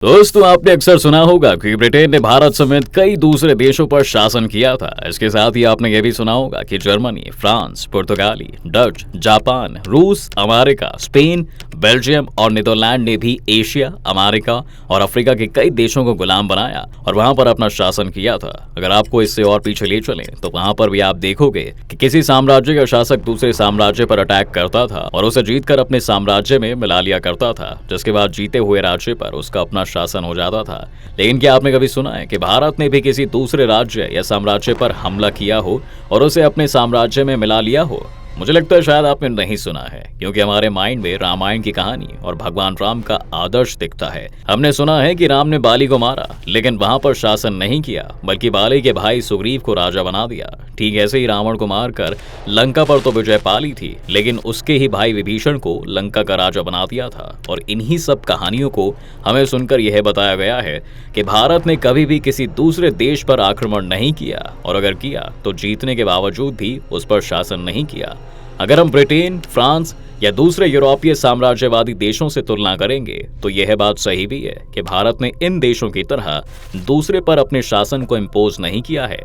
दोस्तों आपने अक्सर सुना होगा कि ब्रिटेन ने भारत समेत कई दूसरे देशों पर शासन किया था। इसके साथ ही आपने यह भी सुना होगा कि जर्मनी, फ्रांस, पुर्तगाली, डच, जापान, रूस, अमेरिका, स्पेन, बेल्जियम और नीदरलैंड ने भी एशिया, अमेरिका और अफ्रीका के कई देशों को गुलाम बनाया और वहां पर अपना शासन किया था। अगर आपको इससे और पीछे ले चलें तो वहां पर भी आप देखोगे कि किसी साम्राज्य का शासक दूसरे साम्राज्य पर अटैक करता था और उसे जीतकर अपने साम्राज्य में मिला लिया करता था, जिसके बाद जीते हुए राज्य पर उसका अपना शासन हो जाता था। लेकिन क्या आपने कभी सुना है कि भारत ने भी किसी दूसरे राज्य या साम्राज्य पर हमला किया हो और उसे अपने साम्राज्य में मिला लिया हो? मुझे लगता है शायद आपने नहीं सुना है, क्योंकि हमारे माइंड में रामायण की कहानी और भगवान राम का आदर्श दिखता है। हमने सुना है कि राम ने बाली को मारा, लेकिन वहां पर शासन नहीं किया, बल्कि बाली के भाई सुग्रीव को राजा बना दिया। ठीक ऐसे ही रावण को मारकर लंका पर तो विजय पा ली थी, लेकिन उसके ही भाई विभीषण को लंका का राजा बना दिया था। और इन्हीं सब कहानियों को हमें सुनकर यह बताया गया है कि भारत ने कभी भी किसी दूसरे देश पर आक्रमण नहीं किया, और अगर किया तो जीतने के बावजूद भी उस पर शासन नहीं किया। अगर हम ब्रिटेन, फ्रांस या दूसरे यूरोपीय साम्राज्यवादी देशों से तुलना करेंगे तो यह बात सही भी है कि भारत ने इन देशों की तरह दूसरे पर अपने शासन को इम्पोज नहीं किया है।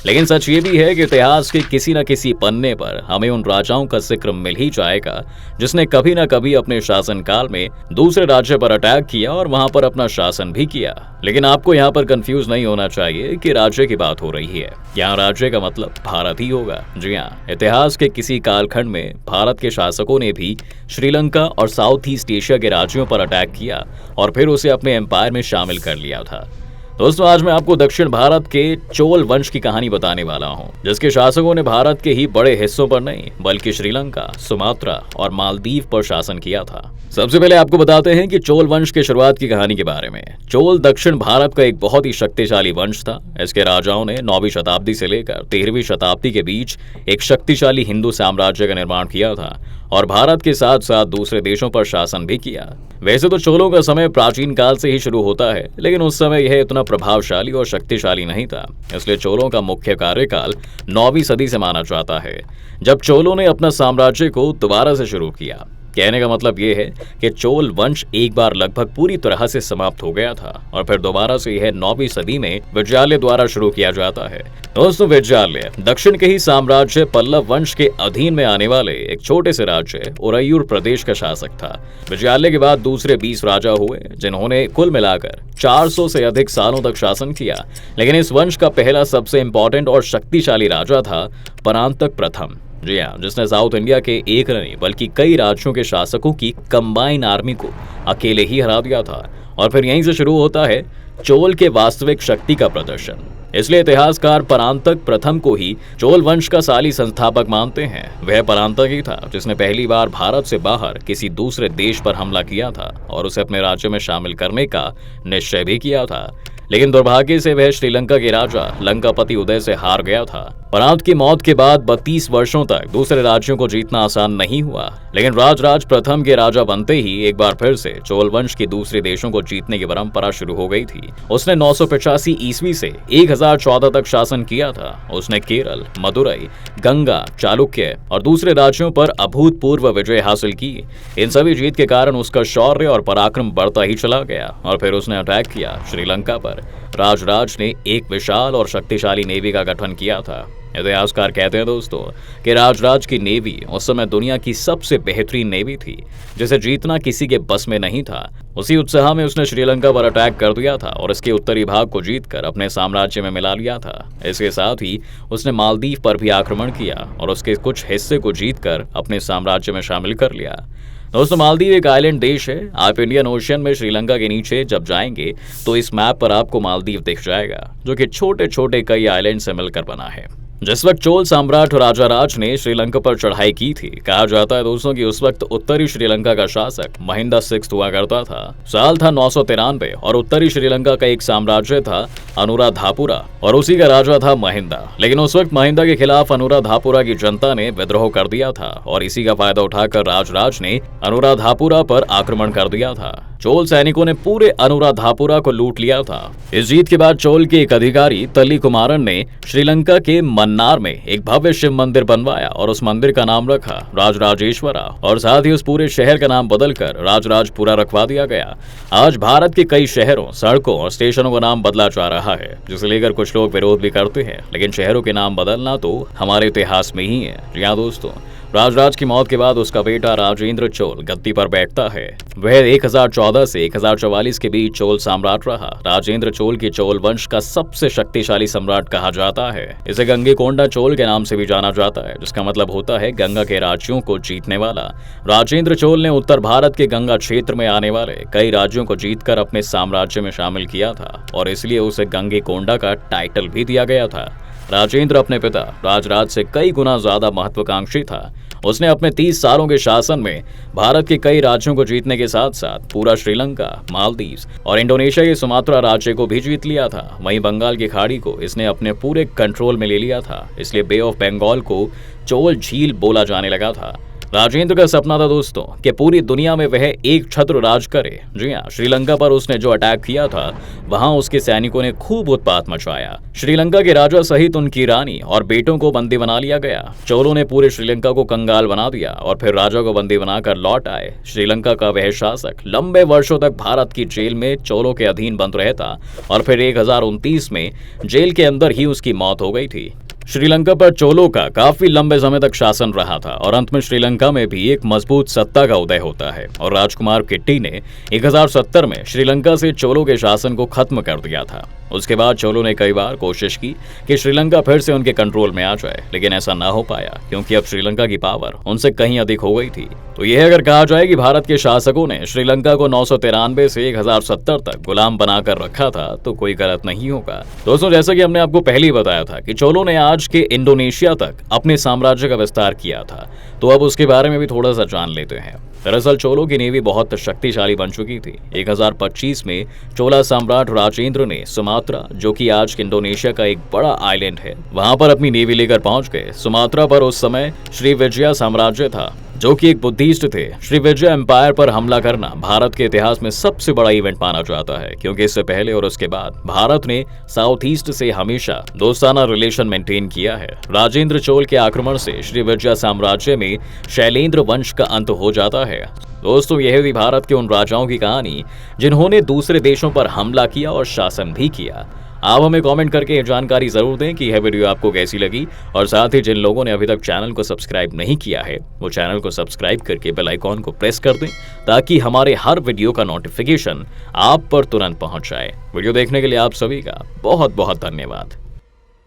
लेकिन सच ये भी है कि इतिहास के किसी न किसी पन्ने पर हमें उन राजाओं का जिक्र मिल ही जाएगा जिसने कभी न कभी अपने शासनकाल में दूसरे राज्य पर अटैक किया और वहां पर अपना शासन भी किया। लेकिन आपको यहाँ पर कंफ्यूज नहीं होना चाहिए कि राज्य की बात हो रही है। यहाँ राज्य का मतलब भारत ही होगा। जी हाँ, इतिहास के किसी कालखंड में भारत के शासकों ने भी श्रीलंका और साउथ ईस्ट एशिया के राज्यों पर अटैक किया और फिर उसे अपने एम्पायर में शामिल कर लिया था। दोस्तों, आज मैं आपको दक्षिण भारत के चोल वंश की कहानी बताने वाला हूं, जिसके शासकों ने भारत के ही बड़े हिस्सों पर नहीं बल्कि श्रीलंका, सुमात्रा और मालदीव पर शासन किया था। सबसे पहले आपको बताते हैं कि चोल वंश की शुरुआत की कहानी के बारे में। चोल दक्षिण भारत का एक बहुत ही शक्तिशाली वंश था। इसके राजाओं ने 9वीं शताब्दी से लेकर 13वीं शताब्दी के बीच एक शक्तिशाली हिंदू साम्राज्य का निर्माण किया था और भारत के साथ साथ दूसरे देशों पर शासन भी किया। वैसे तो चोलों का समय प्राचीन काल से ही शुरू होता है, लेकिन उस समय यह इतना प्रभावशाली और शक्तिशाली नहीं था, इसलिए चोलों का मुख्य कार्यकाल 9वीं सदी से माना जाता है, जब चोलों ने अपना साम्राज्य को दोबारा से शुरू किया। कहने का मतलब यह है कि चोल वंश एक बार लगभग पूरी तरह से समाप्त हो गया था और फिर दोबारा से यह 9वीं सदी में विजयालय द्वारा शुरू किया जाता है। दोस्तों, विजयालय दक्षिण के ही साम्राज्य पल्लव वंश के अधीन में आने वाले एक छोटे से राज्य उरैयूर प्रदेश का शासक था। विजयालय के बाद दूसरे 20 राजा हुए, जिन्होंने कुल मिलाकर 400 से अधिक सालों तक शासन किया। लेकिन इस वंश का पहला सबसे इंपॉर्टेंट और शक्तिशाली राजा था परांतक प्रथम। जी हाँ, जिसने साउथ इंडिया के एक नहीं बल्कि कई राज्यों के शासकों की कंबाइन आर्मी को अकेले ही हरा दिया था। और फिर यहीं से शुरू होता है चोल के वास्तविक शक्ति का प्रदर्शन। इसलिए इतिहासकार परांतक प्रथम को ही चोल वंश का साली संस्थापक मानते हैं। वह परांतक ही था जिसने पहली बार भारत से बाहर किसी दूसरे देश पर हमला किया था और उसे अपने राज्य में शामिल करने का निश्चय भी किया था। लेकिन दुर्भाग्य से वह श्रीलंका के राजा लंकापति उदय से हार गया था। परांत की मौत के बाद 32 वर्षों तक दूसरे राज्यों को जीतना आसान नहीं हुआ, लेकिन राजराज प्रथम के राजा बनते ही एक बार फिर से चोल वंश की दूसरे देशों को जीतने की परंपरा शुरू हो गई थी। उसने 985 ईस्वी से 1014 तक शासन किया था। उसने केरल, मदुरई, गंगा, चालुक्य और दूसरे राज्यों पर अभूतपूर्व विजय हासिल की। इन सभी जीत के कारण उसका शौर्य और पराक्रम बढ़ता ही चला गया और फिर उसने अटैक किया श्रीलंका पर। राजराज ने एक विशाल और शक्तिशाली नेवी का गठन किया था। इतिहासकार कहते हैं दोस्तों कि राजराज की नेवी उस समय दुनिया की सबसे बेहतरीन नेवी थी, जिसे जीतना किसी के बस में नहीं था। उसी उत्साह में उसने श्रीलंका पर अटैक कर दिया था और इसके उत्तरी भाग को जीतकर अपने साम्राज्य में मिला लिया था। इसके साथ ही उसने मालदीव पर भी आक्रमण किया और उसके कुछ हिस्से को जीतकर अपने साम्राज्य में शामिल कर लिया। दोस्तों, मालदीव एक आइलैंड देश है। आप इंडियन ओशियन में श्रीलंका के नीचे जब जाएंगे तो इस मैप पर आपको मालदीव दिख जाएगा, जो कि छोटे छोटे कई आइलैंड से मिलकर बना है। जिस वक्त चोल सम्राट राजाराज ने श्रीलंका पर चढ़ाई की थी, कहा जाता है दोस्तों कि उस वक्त उत्तरी श्रीलंका का शासक महिंदा सिक्स्थ हुआ करता था। साल था 993 और उत्तरी श्रीलंका का एक साम्राज्य था अनुराधापुरा और उसी का राजा था महिंदा। लेकिन उस वक्त महिंदा के खिलाफ अनुराधापुरा की जनता ने विद्रोह कर दिया था और इसी का फायदा उठाकर राजराज ने अनुराधापुरा पर आक्रमण कर दिया था। चोल सैनिकों ने पूरे अनुराधापुरा को लूट लिया था। इस जीत के बाद चोल के एक अधिकारी तल्ली कुमारन ने श्रीलंका के मन्नार में एक भव्य शिव मंदिर बनवाया और उस मंदिर का नाम रखा राजराजेश्वरा, और साथ ही उस पूरे शहर का नाम बदलकर राजराजपुरा रखवा दिया गया। आज भारत के कई शहरों, सड़कों और स्टेशनों का नाम बदला जा रहा है, जिसे लेकर कुछ लोग विरोध भी करते हैं, लेकिन शहरों के नाम बदलना तो हमारे इतिहास में ही है। जी हाँ दोस्तों, राजराज की मौत के बाद उसका बेटा राजेंद्र चोल गद्दी पर बैठता है। वह 1014 से 1044 के बीच चोल सम्राट रहा। राजेंद्र चोल के चोल वंश का सबसे शक्तिशाली सम्राट कहा जाता है। इसे गंगईकोंडा चोल के नाम से भी जाना जाता है, जिसका मतलब होता है गंगा के राज्यों को जीतने वाला। राजेंद्र चोल ने उत्तर भारत के गंगा क्षेत्र में आने वाले कई राज्यों को जीतकर अपने साम्राज्य में शामिल किया था और इसलिए उसे गंगईकोंडा का टाइटल भी दिया गया था। राजेंद्र अपने पिता राजराज से कई गुना ज्यादा महत्वाकांक्षी था। उसने अपने 30 सालों के शासन में भारत के कई राज्यों को जीतने के साथ साथ पूरा श्रीलंका, मालदीव्स और इंडोनेशिया के सुमात्रा राज्य को भी जीत लिया था। वहीं बंगाल की खाड़ी को इसने अपने पूरे कंट्रोल में ले लिया था, इसलिए बे ऑफ बंगाल को चोल झील बोला जाने लगा था। राजेंद्र का सपना था दोस्तों कि पूरी दुनिया में वह एक छत्र राज करे। जी हाँ, श्रीलंका पर उसने जो अटैक किया था वहां उसके सैनिकों ने खूब उत्पात मचाया। श्रीलंका के राजा सहित उनकी रानी और बेटों को बंदी बना लिया गया। चोलों ने पूरे श्रीलंका को कंगाल बना दिया और फिर राजा को बंदी बनाकर लौट आए। श्रीलंका का वह शासक लंबे वर्षों तक भारत की जेल में चोलों के अधीन बंद रहता और फिर 1029 में जेल के अंदर ही उसकी मौत हो गई थी। श्रीलंका पर चोलों का काफी लंबे समय तक शासन रहा था और अंत में श्रीलंका में भी एक मजबूत सत्ता का उदय होता है और राजकुमार किट्टी ने 1070 में श्रीलंका से चोलों के शासन को खत्म कर दिया था। उसके बाद चोलों ने कई बार कोशिश की कि श्रीलंका फिर से उनके कंट्रोल में आ जाए, लेकिन ऐसा ना हो पाया क्योंकि अब श्रीलंका की पावर उनसे कहीं अधिक हो गई थी। तो यह अगर कहा जाए कि भारत के शासकों ने श्रीलंका को 993 से 1070 तक गुलाम बनाकर रखा था तो कोई गलत नहीं होगा। दोस्तों, जैसा कि हमने आपको पहले ही बताया था कि चोलों ने आज के इंडोनेशिया तक अपने साम्राज्य का विस्तार किया था, तो अब उसके बारे में भी थोड़ा सा जान लेते हैं। दरअसल चोलों की नेवी बहुत शक्तिशाली बन चुकी थी। 1025 में चोला सम्राट राजेंद्र ने सुमात्रा, जो कि आज इंडोनेशिया का एक बड़ा आइलैंड है, वहां पर अपनी नेवी लेकर पहुंच गए। सुमात्रा पर उस समय श्रीविजया साम्राज्य था, जो कि एक बुद्धिस्ट थे। श्रीविजय एम्पायर पर हमला करना भारत के इतिहास में सबसे बड़ा इवेंट माना जाता है, क्योंकि इससे पहले और उसके बाद भारत ने साउथ ईस्ट से हमेशा दोस्ताना रिलेशन मेंटेन किया है। राजेंद्र चोल के आक्रमण से श्रीविजय साम्राज्य में शैलेंद्र वंश का अंत हो जाता है। दोस्तों, यह थी भारत के उन राजाओं की कहानी जिन्होंने दूसरे देशों पर हमला किया और शासन भी किया। आप हमें कमेंट करके ये जानकारी जरूर दें कि यह वीडियो आपको कैसी लगी, और साथ ही जिन लोगों ने अभी तक चैनल को सब्सक्राइब नहीं किया है वो चैनल को सब्सक्राइब करके बेल आइकॉन को प्रेस कर दें, ताकि हमारे हर वीडियो का नोटिफिकेशन आप पर तुरंत पहुंच जाए। वीडियो देखने के लिए आप सभी का बहुत बहुत धन्यवाद।